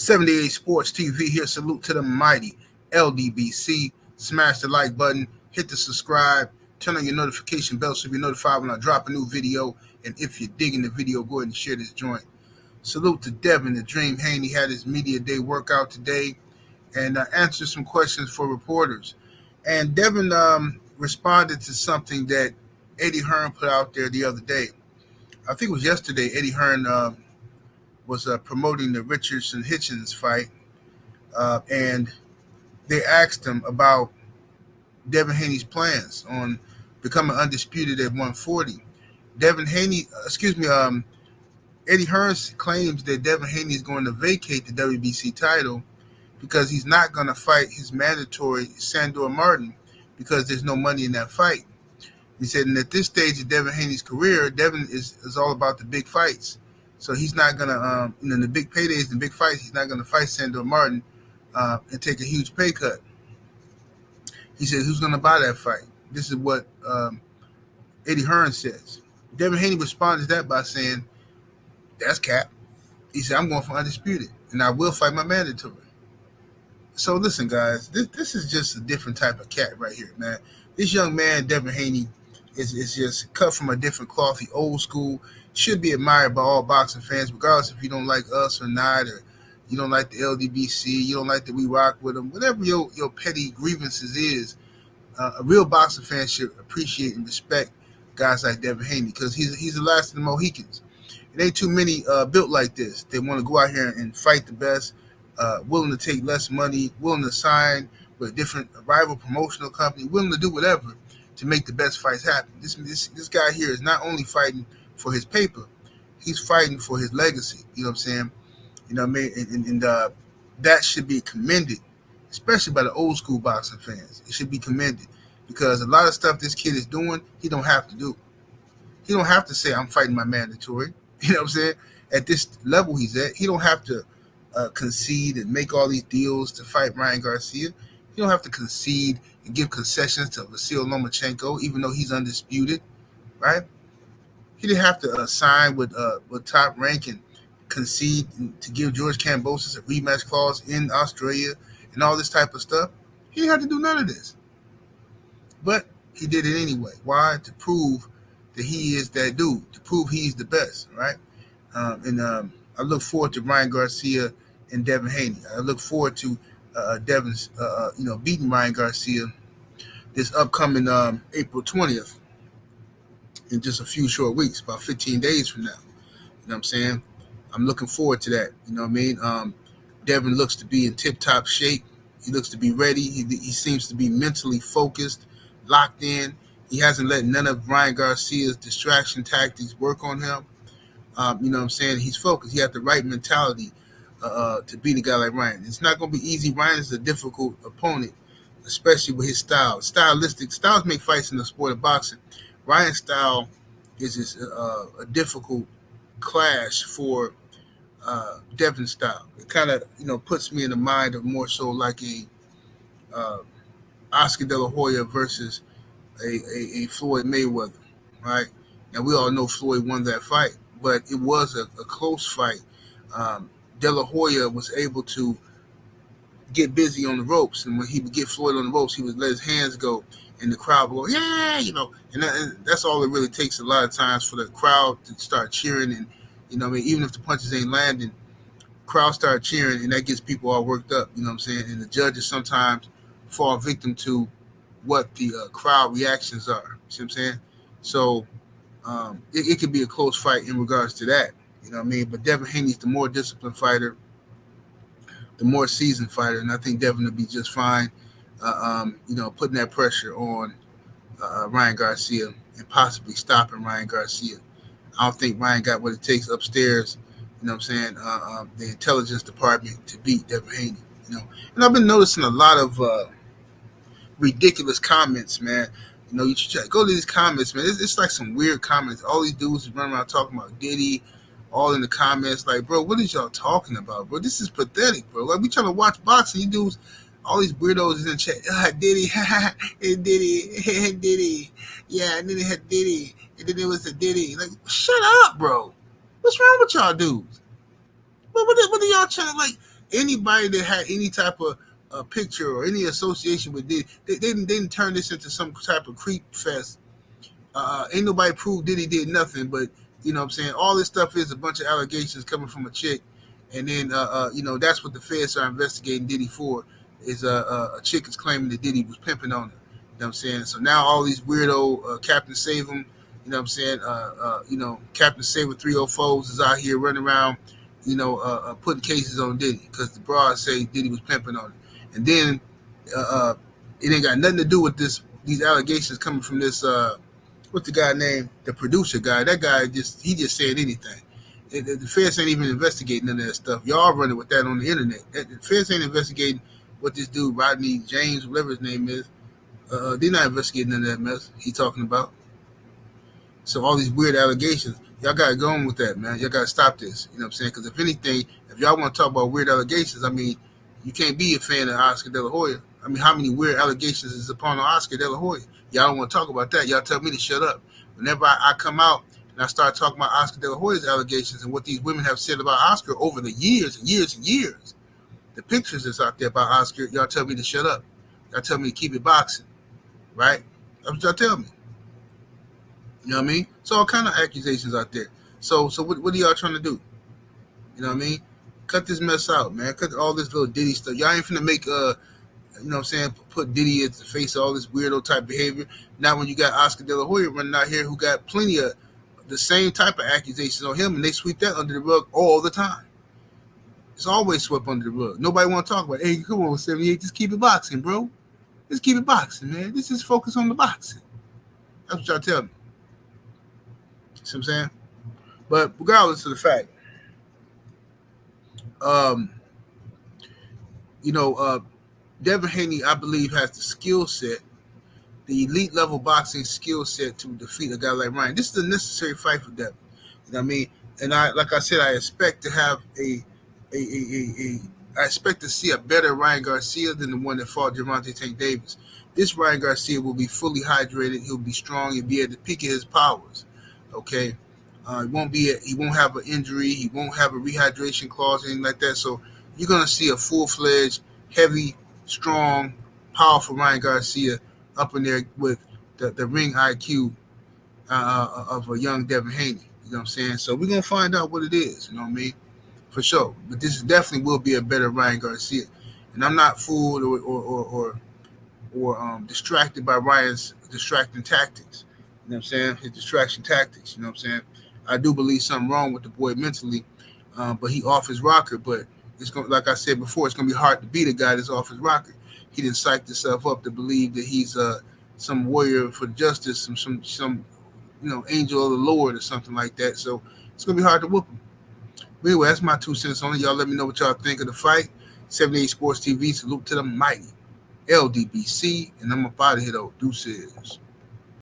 78 Sports TV here. Salute to the mighty LDBC. Smash the like button, hit the subscribe, turn on your notification bell so you'll be notified when I drop a new video. And if you're digging the video, go ahead and share this joint. Salute to Devin, the Dream Haney, had his media day workout today and answered some questions for reporters. And Devin responded to something that Eddie Hearn put out there the other day. I think it was yesterday. Eddie Hearn was promoting the Richardson-Hitchens fight, and they asked him about Devin Haney's plans on becoming undisputed at 140. Eddie Hearn claims that Devin Haney is going to vacate the WBC title because he's not going to fight his mandatory Sandor Martin because there's no money in that fight. He said, and at this stage of Devin Haney's career, Devin is all about the big fights. So he's not going to, the big paydays, the big fights, he's not going to fight Sandor Martin and take a huge pay cut. He said, who's going to buy that fight? This is what Eddie Hearn says. Devin Haney responds to that by saying, that's cap. He said, I'm going for undisputed, and I will fight my mandatory. So listen, guys, this is just a different type of cat right here, man. This young man, Devin Haney, is just cut from a different cloth. He old school, should be admired by all boxing fans, regardless if you don't like us or not, or you don't like the LDBC, you don't like that we rock with them, whatever your petty grievances is. A real boxing fan should appreciate and respect guys like Devin Haney because he's the last of the Mohicans. It ain't too many built like this. They want to go out here and fight the best, willing to take less money, willing to sign with a different rival promotional company, willing to do whatever to make the best fights happen. This guy here is not only fighting for his paper, he's fighting for his legacy. You know what I'm saying? You know what I mean? And that should be commended, especially by the old school boxing fans. It should be commended because a lot of stuff this kid is doing, he don't have to do. He don't have to say, I'm fighting my mandatory. You know what I'm saying? At this level he's at, he don't have to concede and make all these deals to fight Ryan Garcia. He don't have to concede and give concessions to Vasil Lomachenko, even though he's undisputed, right? He didn't have to sign with Top Rank and concede to give George Kambosos a rematch clause in Australia and all this type of stuff. He didn't have to do none of this. But he did it anyway. Why? To prove that he is that dude, to prove he's the best, right? I look forward to Ryan Garcia and Devin Haney. I look forward to Devin's, beating Ryan Garcia this upcoming April 20th in just a few short weeks, about 15 days from now. You know what I'm saying? I'm looking forward to that. You know what I mean? Devin looks to be in tip-top shape. He looks to be ready. He seems to be mentally focused, locked in. He hasn't let none of Ryan Garcia's distraction tactics work on him. You know what I'm saying? He's focused. He has the right mentality to beat a guy like Ryan. It's not going to be easy. Ryan is a difficult opponent, especially with his style. Styles make fights in the sport of boxing. Ryan's style is a difficult clash for Devin's style. It kind of, puts me in the mind of more so like a Oscar De La Hoya versus a Floyd Mayweather, right? Now, we all know Floyd won that fight, but it was a close fight. De La Hoya was able to get busy on the ropes, and when he would get Floyd on the ropes, he would let his hands go, and the crowd would go, yeah, and that's all it really takes a lot of times for the crowd to start cheering, and, even if the punches ain't landing, crowd start cheering, and that gets people all worked up, you know what I'm saying? And the judges sometimes fall victim to what the crowd reactions are, see what I'm saying? So it could be a close fight in regards to that, you know what I mean? But Devin Haney's the more disciplined fighter, the more seasoned fighter, and I think Devin will be just fine, putting that pressure on Ryan Garcia and possibly stopping Ryan Garcia. I don't think Ryan got what it takes upstairs, you know what I'm saying, the intelligence department to beat Devin Haney, And I've been noticing a lot of ridiculous comments, man. You should go to these comments, man. It's like some weird comments. All these dudes running around talking about Diddy, all in the comments, like, bro, what is y'all talking about, bro? This is pathetic, bro. Like, we trying to watch boxing. You dudes, all these weirdos in the chat. Diddy, Diddy, Diddy. Yeah, and then it had Diddy, and then it was a Diddy. Like, shut up, bro. What's wrong with y'all dudes? What are y'all trying to, like, Anybody that had any type of picture or any association with Diddy, they didn't turn this into some type of creep fest. Ain't nobody proved Diddy did nothing, but you know what I'm saying, all this stuff is a bunch of allegations coming from a chick, and then that's what the feds are investigating Diddy for. Is a chick is claiming that Diddy was pimping on her. You know what I'm saying? So now all these weirdo Captain Save 'em, you know what I'm saying? Captain Saver 304s is out here running around, putting cases on Diddy because the broad say Diddy was pimping on it, and then it ain't got nothing to do with these allegations coming from this. What's the guy named? The producer guy. That guy just said anything. The feds ain't even investigating none of that stuff. Y'all running with that on the internet. The feds ain't investigating what this dude Rodney James, whatever his name is. They're not investigating none of that mess he talking about. So all these weird allegations, y'all got to go on with that, man. Y'all got to stop this. You know what I'm saying? Because if anything, if y'all want to talk about weird allegations, I mean, you can't be a fan of Oscar De La Hoya. I mean, how many weird allegations is upon Oscar De La Hoya? Y'all don't want to talk about that. Y'all tell me to shut up. Whenever I come out and I start talking about Oscar De La Hoya's allegations and what these women have said about Oscar over the years and years and years, the pictures that's out there about Oscar, y'all tell me to shut up. Y'all tell me to keep it boxing, right? That's what y'all tell me. You know what I mean? So all kind of accusations out there. So what are y'all trying to do? You know what I mean? Cut this mess out, man. Cut all this little Diddy stuff. Y'all ain't finna make you know what I'm saying, put Diddy at the face of all this weirdo type behavior. Now when you got Oscar De La Hoya running out here who got plenty of the same type of accusations on him, and they sweep that under the rug all the time. It's always swept under the rug. Nobody want to talk about it. Hey, come on, 78, just keep it boxing, bro. Just keep it boxing, man. Just focus on the boxing. That's what y'all tell me. See what I'm saying? But regardless of the fact, Devin Haney, I believe, has the skill set, the elite level boxing skill set to defeat a guy like Ryan. This is a necessary fight for Devin. You know what I mean? And like I said, I expect to have I expect to see a better Ryan Garcia than the one that fought Gervonta Tank Davis. This Ryan Garcia will be fully hydrated. He'll be strong. He'll be at the peak of his powers. Okay, he won't have an injury. He won't have a rehydration clause or anything like that. So you're gonna see a full-fledged, heavy, strong, powerful Ryan Garcia up in there with the ring IQ of a young Devin Haney. You know what I'm saying? So we're gonna find out what it is. You know what I mean? For sure. But this definitely will be a better Ryan Garcia, and I'm not fooled or distracted by Ryan's distracting tactics. You know what I'm saying? His distraction tactics. You know what I'm saying? I do believe something wrong with the boy mentally, but he off his rocker. But it's going, like I said before, it's going to be hard to beat a guy that's off his rocker. He didn't psych himself up to believe that he's some warrior for justice, some angel of the Lord or something like that. So it's going to be hard to whoop him. But anyway, that's my 2 cents on it. Y'all let me know what y'all think of the fight. 78 Sports TV, salute to the mighty. LDBC, and I'm up out of here though. Deuces.